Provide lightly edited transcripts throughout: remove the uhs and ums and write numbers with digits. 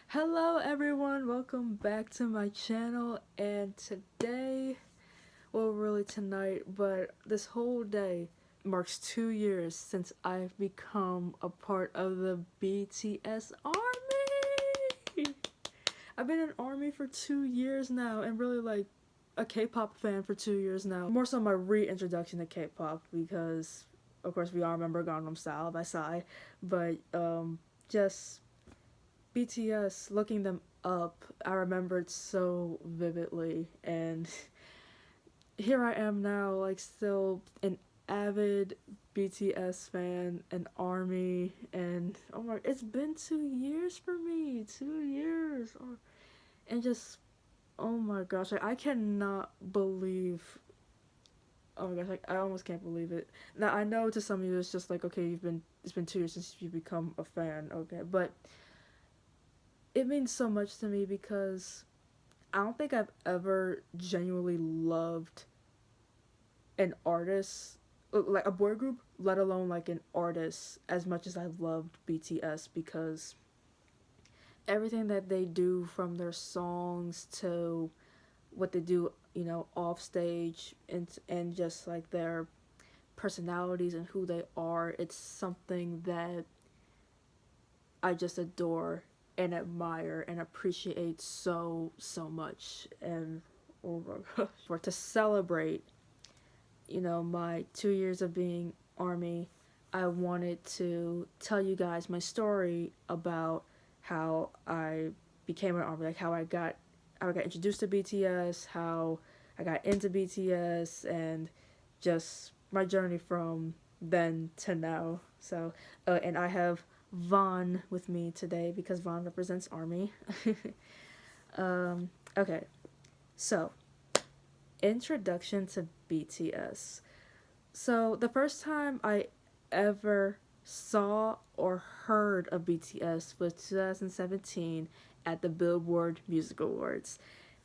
Hello everyone, welcome back to my channel, and today, well really tonight, but this whole day marks 2 years since I've become a part of the BTS ARMY! I've been an ARMY for 2 years now, and really like a K-pop fan for 2 years now. More so my reintroduction to K-pop, because of course we all remember Gangnam Style by Psy, but just BTS, looking them up, I remembered so vividly, and here I am now, like still an avid BTS fan, an ARMY, and oh my, it's been 2 years for me, 2 years, and just, oh my gosh, like, I cannot believe, oh my gosh, like, I almost can't believe it. Now, I know to some of you it's just like, okay, it's been 2 years since you've become a fan, okay, but it means so much to me because I don't think I've ever genuinely loved an artist, like a boy group, let alone like an artist, as much as I loved BTS, because everything that they do, from their songs to what they do, you know, off stage, and just like their personalities and who they are, it's something that I just adore and admire and appreciate so much. And oh my gosh, for to celebrate, you know, my 2 years of being ARMY, I wanted to tell you guys my story about how I became an ARMY, like how I got introduced to BTS, how I got into BTS, and just my journey from then to now. So and I have Vaughn with me today because Vaughn represents ARMY. Okay, so introduction to BTS. So the first time I ever saw or heard of BTS was 2017 at the Billboard Music Awards.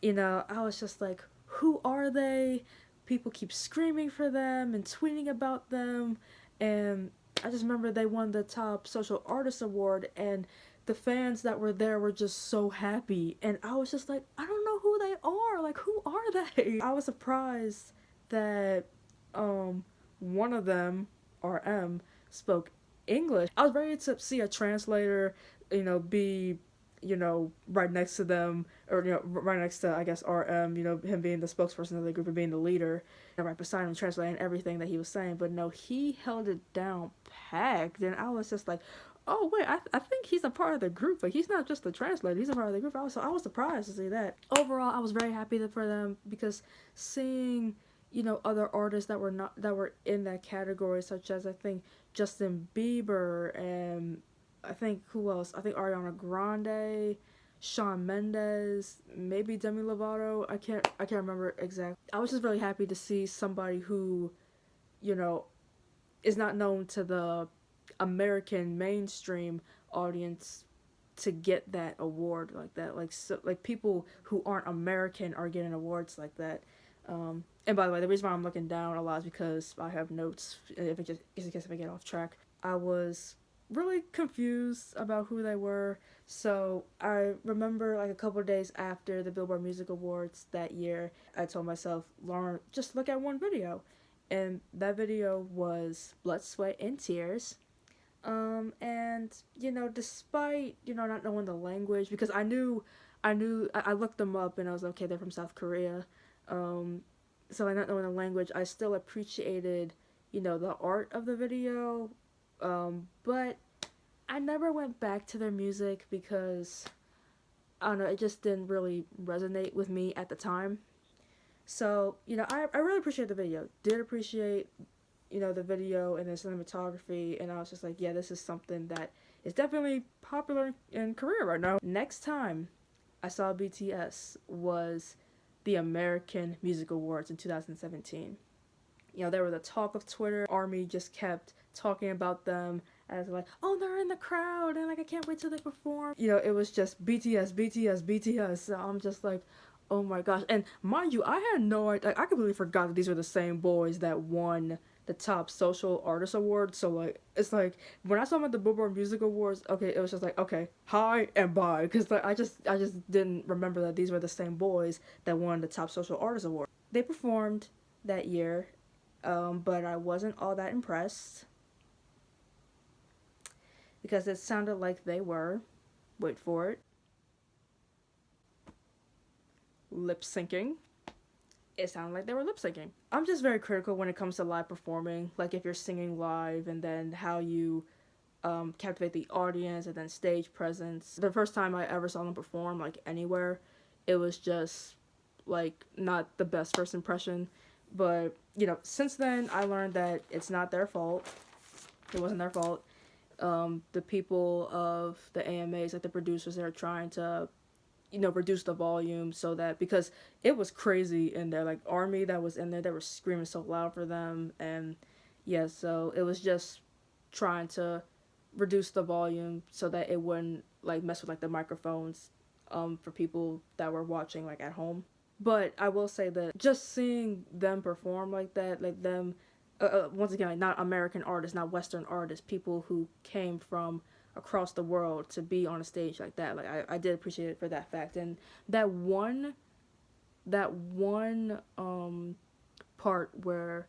You know, I was just like, who are they? People keep screaming for them and tweeting about them, and I just remember they won the top social artist award, and the fans that were there were just so happy, and I was just like, I don't know who they are, like, who are they? I was surprised that one of them, RM, spoke English. I was ready to see a translator, you know, be, you know, right next to them, or, you know, right next to, I guess, RM, you know, him being the spokesperson of the group and being the leader, and right beside him translating everything that he was saying. But no, he held it down packed, and I was just like, oh wait, I think he's a part of the group. Like, he's not just the translator, he's a part of the group. I was surprised to see that. Overall, I was very happy for them, because seeing, you know, other artists that were in that category, such as I think Justin Bieber, and I think who else? I think Ariana Grande, Shawn Mendes, maybe Demi Lovato. I can't remember exactly. I was just really happy to see somebody who, you know, is not known to the American mainstream audience to get that award like that. Like, so, like, people who aren't American are getting awards like that. And by the way, the reason why I'm looking down a lot is because I have notes, if it just, in case if I get off track. I was really confused about who they were. So I remember, like, a couple of days after the Billboard Music Awards that year, I told myself, Lauren, just look at one video. And that video was Blood, Sweat, and Tears. And, you know, despite, you know, not knowing the language, because I looked them up and I was like, okay, they're from South Korea. So I not knowing the language, I still appreciated, you know, the art of the video. But I never went back to their music because, I don't know, it just didn't really resonate with me at the time. So, you know, I really appreciate the video. Did appreciate, you know, the video and the cinematography, and I was just like, yeah, this is something that is definitely popular in Korea right now. Next time I saw BTS was the American Music Awards in 2017. They were the talk of Twitter. Army just kept talking about them as like, oh, they're in the crowd, and like I can't wait till they perform. It was just BTS, BTS, BTS. So I'm just like, oh my gosh. And mind you, I had no idea. Like, I completely forgot that these were the same boys that won the top social artist award. So like, it's like when I saw them at the Billboard Music Awards, okay, it was just like, okay, hi and bye, because like I just didn't remember that these were the same boys that won the top social artist award. They performed that year, but I wasn't all that impressed because it sounded like they were, wait for it, lip syncing. It sounded like they were lip syncing. I'm just very critical when it comes to live performing. Like if you're singing live and then how you captivate the audience and then stage presence. The first time I ever saw them perform, like anywhere, it was just like not the best first impression. But since then I learned that it's not their fault. It wasn't their fault. The people of the AMAs, like the producers, they're trying to reduce the volume so that, because it was crazy in there, like Army that was in there, they were screaming so loud for them. And yeah, so it was just trying to reduce the volume so that it wouldn't like mess with like the microphones for people that were watching like at home. But I will say that just seeing them perform like that, like them once again, like not American artists, not Western artists, people who came from across the world to be on a stage like that, like I did appreciate it for that fact. And that one part where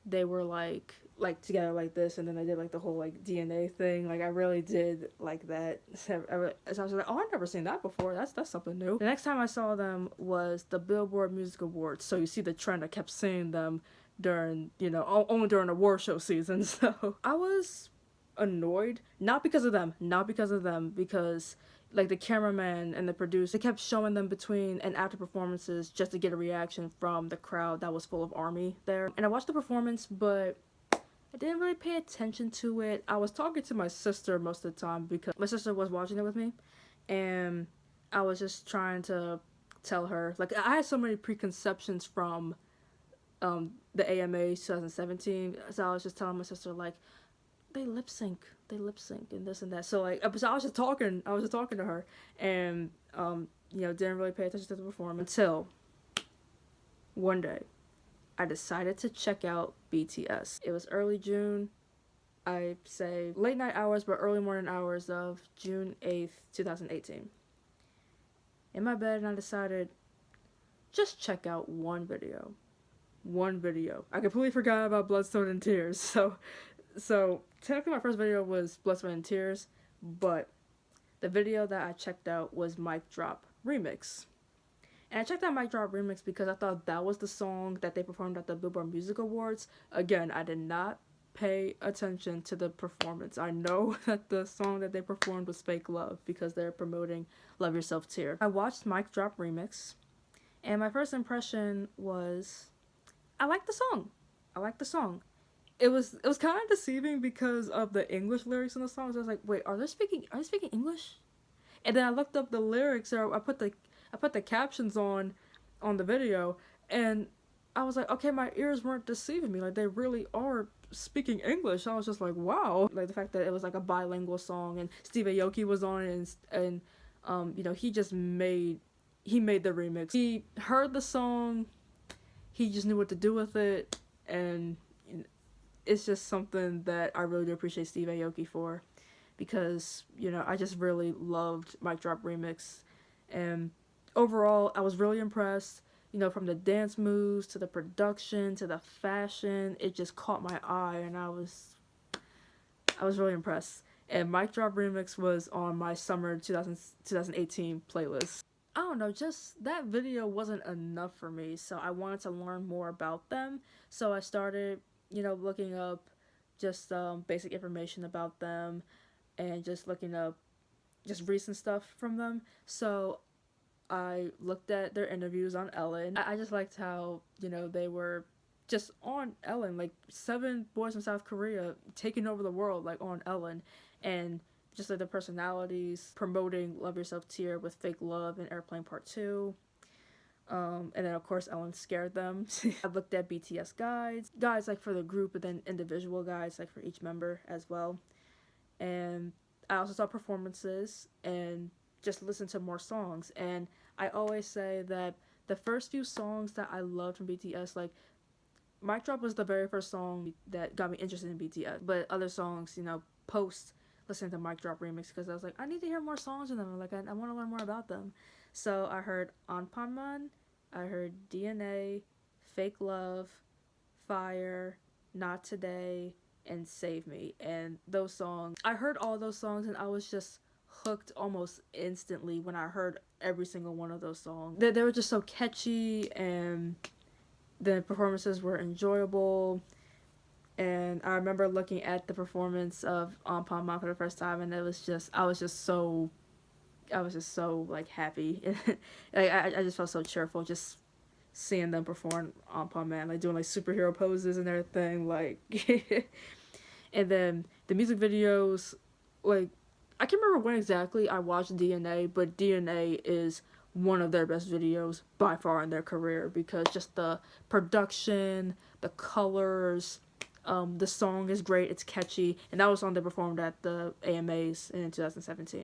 they were like together like this, and then they did like the whole like DNA thing, like I really did like that. So I was like, oh, I've never seen that before, that's something new. The next time I saw them was the Billboard Music Awards, so you see the trend. I kept seeing them during only during award show season. So I was annoyed, not because of them, because like the cameraman and the producer, they kept showing them between and after performances just to get a reaction from the crowd that was full of Army there. And I watched the performance, but I didn't really pay attention to it. I was talking to my sister most of the time because my sister was watching it with me, and I was just trying to tell her, like, I had so many preconceptions from the AMA 2017, so I was just telling my sister, like, they lip sync and this and that. So like, so I was just talking to her, and didn't really pay attention to the performance until one day I decided to check out BTS. It was early June, I'd say late night hours but early morning hours of June 8th 2018. In my bed, and I decided just check out one video. I completely forgot about Blood, Sweat, and Tears. So technically my first video was Blood, Sweat, and Tears, but the video that I checked out was Mic Drop Remix. And I checked out Mic Drop Remix because I thought that was the song that they performed at the Billboard Music Awards. Again, I did not pay attention to the performance. I know that the song that they performed was Fake Love because they're promoting Love Yourself Tear. I watched Mic Drop Remix, and my first impression was I like the song. It was kind of deceiving because of the English lyrics in the songs. I was like, wait, are they speaking English? And then I looked up the lyrics, or I put the captions on the video, and I was like, okay, my ears weren't deceiving me. Like, they really are speaking English. I was just like, wow. Like the fact that it was like a bilingual song, and Steve Aoki was on it, and he made the remix. He heard the song, he just knew what to do with it, and it's just something that I really do appreciate Steve Aoki for, because I just really loved Mic Drop Remix, and overall I was really impressed. From the dance moves to the production to the fashion, it just caught my eye, and I was really impressed. And Mic Drop Remix was on my summer 2018 playlist. I don't know, just that video wasn't enough for me, so I wanted to learn more about them. So I started, looking up just basic information about them, and just looking up just recent stuff from them. So I looked at their interviews on Ellen. I just liked how, they were just on Ellen, like 7 boys from South Korea taking over the world, like on Ellen, and just like the personalities, promoting Love Yourself Tier with Fake Love and Airplane Part 2. And then of course Ellen scared them. I looked at BTS guides like for the group, and then individual guides like for each member as well. And I also saw performances and just listened to more songs. And I always say that the first few songs that I loved from BTS, like Mic Drop was the very first song that got me interested in BTS. But other songs, post listening to Mic Drop Remix, because I was like, I need to hear more songs from them. Like, I want to learn more about them. So I heard Anpanman, I heard DNA, Fake Love, Fire, Not Today, and Save Me. And those songs, I heard all those songs and I was just hooked almost instantly when I heard every single one of those songs. They were just so catchy, and the performances were enjoyable. And I remember looking at the performance of Anpanman for the first time, and I was just so like happy. Like I just felt so cheerful just seeing them perform Anpanman, like doing like superhero poses and everything, like. And then the music videos, like, I can't remember when exactly I watched DNA, but DNA is one of their best videos by far in their career, because just the production, the colors, the song is great, it's catchy, and that was a song they performed at the AMAs in 2017.